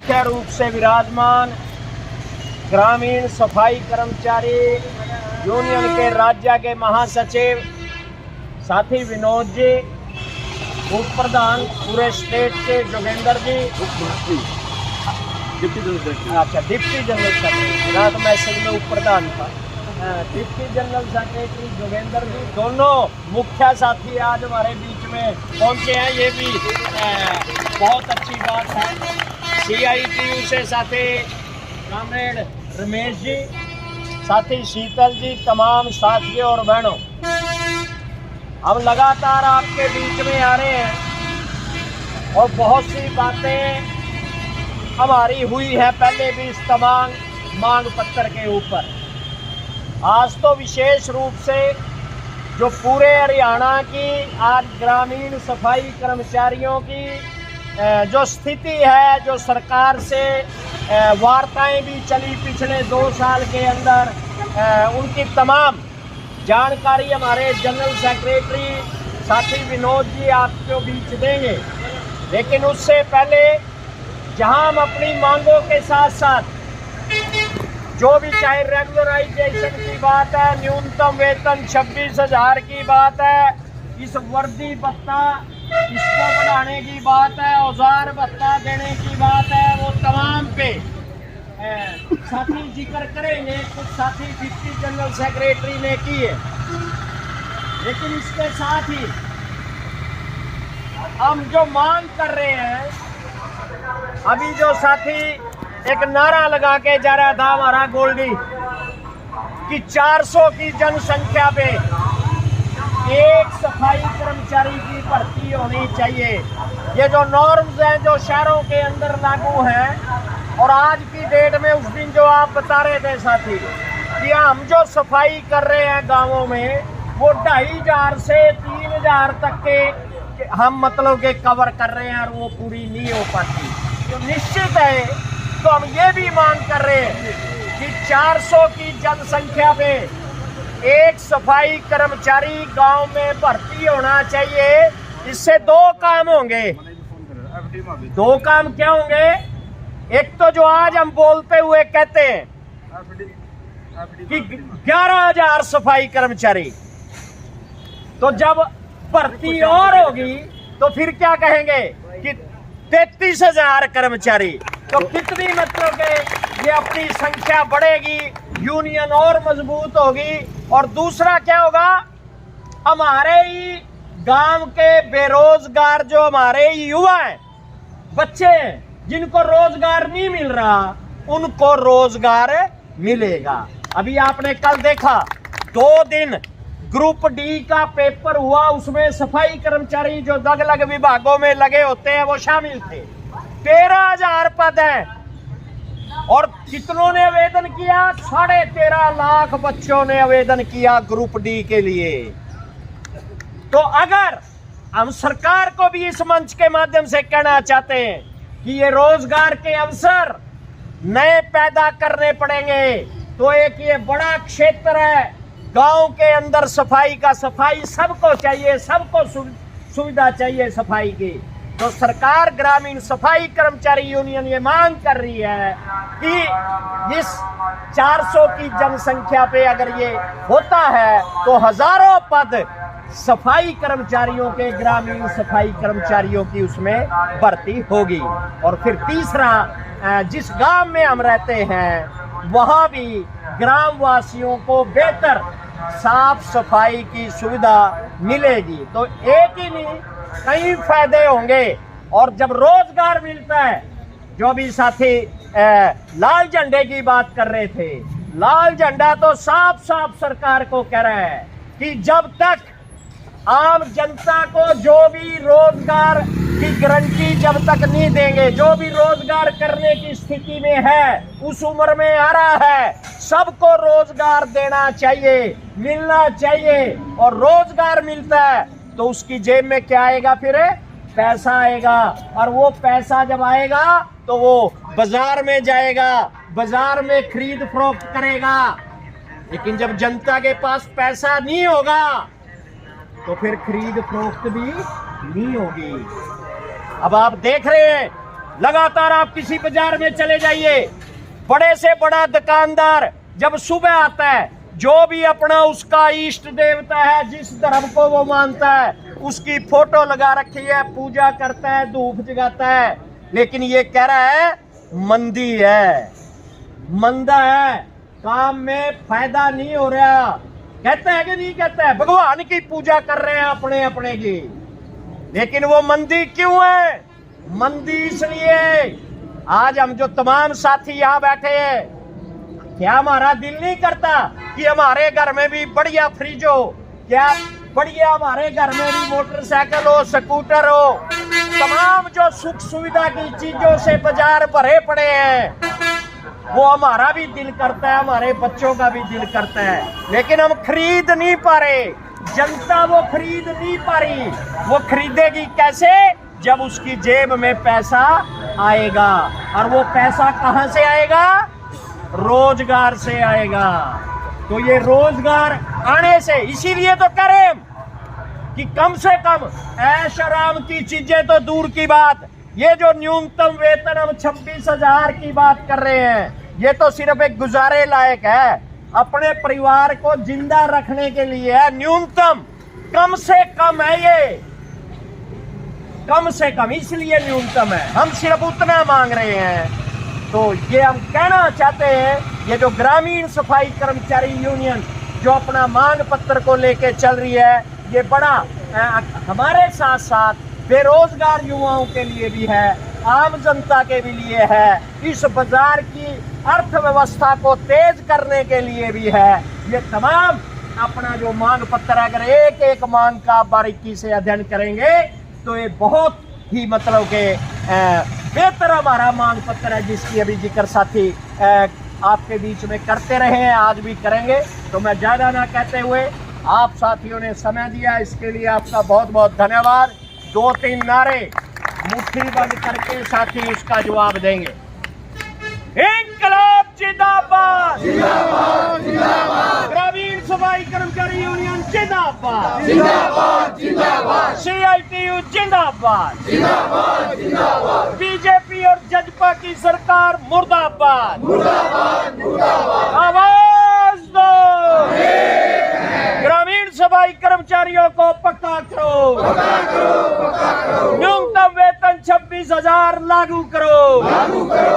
मुख्य रूप से विराजमान ग्रामीण सफाई कर्मचारी यूनियन के राज्य के महासचिव साथी विनोद जी, उप प्रधान पूरे स्टेट के जोगेंद्र जी, अच्छा डिप्टी जनरल सेक्रेटरी, रात मैसेज में उप प्रधान था, डिप्टी जनरल सेक्रेटरी जोगेंद्र जी, दोनों मुख्य साथी आज हमारे बीच में पहुंचे हैं। ये भी बहुत अच्छी बात है। CITU से साथी कॉमरेड रमेश जी, साथी शीतल जी, तमाम साथियों और बहनों, हम लगातार आपके बीच में आ रहे हैं और बहुत सी बातें हमारी हुई है पहले भी इस तमाम मांग पत्र के ऊपर। आज तो विशेष रूप से जो पूरे हरियाणा की आज ग्रामीण सफाई कर्मचारियों की जो स्थिति है, जो सरकार से वार्ताएं भी चली पिछले 2 साल के अंदर, उनकी तमाम जानकारी हमारे जनरल सेक्रेटरी साथी विनोद जी आपको बीच देंगे। लेकिन उससे पहले जहां हम अपनी मांगों के साथ साथ जो भी, चाहे रेगुलराइजेशन की बात है, न्यूनतम वेतन 26,000 की बात है, इस वर्दी भत्ता इसको बढ़ाने की बात है, औजार भत्ता देने की बात है, वो तमाम पे साथी जिक्र करेंगे। कुछ साथी डिप्टी जनरल सेक्रेटरी ने किए। लेकिन इसके साथ ही हम जो मांग कर रहे हैं, अभी जो साथी एक नारा लगा के जा रहा था हमारा गोल्डी कि 400 की जनसंख्या पे एक सफाई कर्मचारी की भर्ती होनी चाहिए। ये जो नॉर्म्स हैं जो शहरों के अंदर लागू हैं, और आज की डेट में उस दिन जो आप बता रहे थे साथी कि हम जो सफाई कर रहे हैं गांवों में, वो 2500 से 3000 तक के हम मतलब के कवर कर रहे हैं और वो पूरी नहीं हो पाती। तो निश्चित है, तो हम ये भी मांग कर रहे हैं कि 400 की जनसंख्या पे एक सफाई कर्मचारी गांव में भर्ती होना चाहिए। इससे 2 काम होंगे। 2 काम क्या होंगे? एक तो जो आज हम बोलते हुए कहते हैं कि 11,000 सफाई कर्मचारी, तो जब भर्ती और होगी तो फिर क्या कहेंगे कि 33,000 कर्मचारी। तो कितनी मतलब के ये अपनी संख्या बढ़ेगी, यूनियन और मजबूत होगी। और दूसरा क्या होगा, हमारे ही गांव के बेरोजगार जो हमारे युवा हैं, बच्चे हैं, जिनको रोजगार नहीं मिल रहा, उनको रोजगार मिलेगा। अभी आपने कल देखा 2 दिन ग्रुप डी का पेपर हुआ, उसमें सफाई कर्मचारी जो अलग अलग विभागों में लगे होते हैं वो शामिल थे। 13,000 पद हैं और कितनों ने आवेदन किया? 13.5 लाख बच्चों ने आवेदन किया ग्रुप डी के लिए। तो अगर हम सरकार को भी इस मंच के माध्यम से कहना चाहते हैं कि ये रोजगार के अवसर नए पैदा करने पड़ेंगे, तो एक ये बड़ा क्षेत्र है गांव के अंदर सफाई का, सफाई सबको चाहिए, सबको सुविधा चाहिए सफाई की। तो सरकार ग्रामीण सफाई कर्मचारी यूनियन ये मांग कर रही है कि इस 400 की जनसंख्या पे अगर ये होता है तो हजारों पद सफाई कर्मचारियों के, ग्रामीण सफाई कर्मचारियों की उसमें भर्ती होगी। और फिर तीसरा, जिस गांव में हम रहते हैं वहां भी ग्राम वासियों को बेहतर साफ सफाई की सुविधा मिलेगी। तो एक ही नहीं, कई फायदे होंगे। और जब रोजगार मिलता है, जो भी साथी लाल झंडे की बात कर रहे थे, लाल झंडा तो साफ साफ सरकार को कह रहा है कि जब तक आम जनता को जो भी रोजगार की गारंटी जब तक नहीं देंगे, जो भी रोजगार करने की स्थिति में है, उस उम्र में आ रहा है, सबको रोजगार देना चाहिए, मिलना चाहिए। और रोजगार मिलता है तो उसकी जेब में क्या आएगा? फिर पैसा आएगा। और वो पैसा जब आएगा तो वो बाजार में जाएगा, बाजार में खरीद फरोख्त करेगा। लेकिन जब जनता के पास पैसा नहीं होगा तो फिर खरीद फरोख्त भी नहीं होगी। अब आप देख रहे हैं लगातार आप किसी बाजार में चले जाइए, बड़े से बड़ा दुकानदार जब सुबह आता है, जो भी अपना उसका इष्ट देवता है, जिस धर्म को वो मानता है, उसकी फोटो लगा रखी है, पूजा करता है, धूप जगाता है। लेकिन ये कह रहा है मंदी है, मंदा है, काम में फायदा नहीं हो रहा। कहता है कि नहीं कहता है? भगवान की पूजा कर रहे हैं अपने अपने की, लेकिन वो मंदी क्यों है? मंदी इसलिए आज हम जो तमाम साथी यहाँ बैठे हैं, क्या हमारा दिल नहीं करता कि हमारे घर में भी बढ़िया फ्रिज हो, क्या बढ़िया हमारे घर में भी मोटरसाइकिल हो, स्कूटर हो, तमाम जो सुख सुविधा की चीजों से बाजार भरे पड़े हैं, वो हमारा भी दिल करता है, हमारे बच्चों का भी दिल करता है, लेकिन हम खरीद नहीं पा रहे। जनता वो खरीद नहीं पा रही। वो खरीदेगी कैसे? जब उसकी जेब में पैसा आएगा, और वो पैसा कहां से आएगा? रोजगार से आएगा। तो ये रोजगार आने से, इसीलिए तो करें कि कम से कम ऐश आराम की चीजें तो दूर की बात, ये जो न्यूनतम वेतन हम 26,000 की बात कर रहे हैं, ये तो सिर्फ एक गुजारे लायक है, अपने परिवार को जिंदा रखने के लिए है। न्यूनतम, कम से कम है ये, कम से कम, इसलिए न्यूनतम है। हम सिर्फ उतना मांग रहे हैं। तो ये हम कहना चाहते हैं, ये जो ग्रामीण सफाई कर्मचारी यूनियन जो अपना मांग पत्र को लेके चल रही है, ये बड़ा हमारे साथ साथ बेरोजगार युवाओं के लिए भी है, आम जनता के भी लिए है, इस बाजार की अर्थव्यवस्था को तेज करने के लिए भी है। ये तमाम अपना जो मांग पत्र, अगर एक एक मांग का बारीकी से अध्ययन करेंगे तो ये बहुत ही मतलब के बेहतर हमारा मांग पत्र है, जिसकी अभी जिक्र साथी आपके बीच में करते रहे हैं, आज भी करेंगे। तो मैं ज्यादा ना कहते हुए, आप साथियों ने समय दिया, इसके लिए आपका बहुत बहुत धन्यवाद। 2-3 नारे मुट्ठी बंद करके साथी उसका जवाब देंगे। इंकलाब जिंदाबाद, जिंदाबाद, जिंदाबाद। ग्रामीण सफाई कर्मचारी यूनियन जिंदाबाद, जिंदाबाद, जिंदाबाद। CITU जिंदाबाद, जिंदाबाद, जिंदाबाद। बीजेपी और जजपा की सरकार मुर्दाबाद, मुर्दाबाद, मुर्दाबाद। आवाज दो, ग्रामीण सफाई कर्मचारियों को पक्का करो, पक्का करो, पक्का करो। न्यूनतम वेतन 26,000 लागू करो, लागू करो।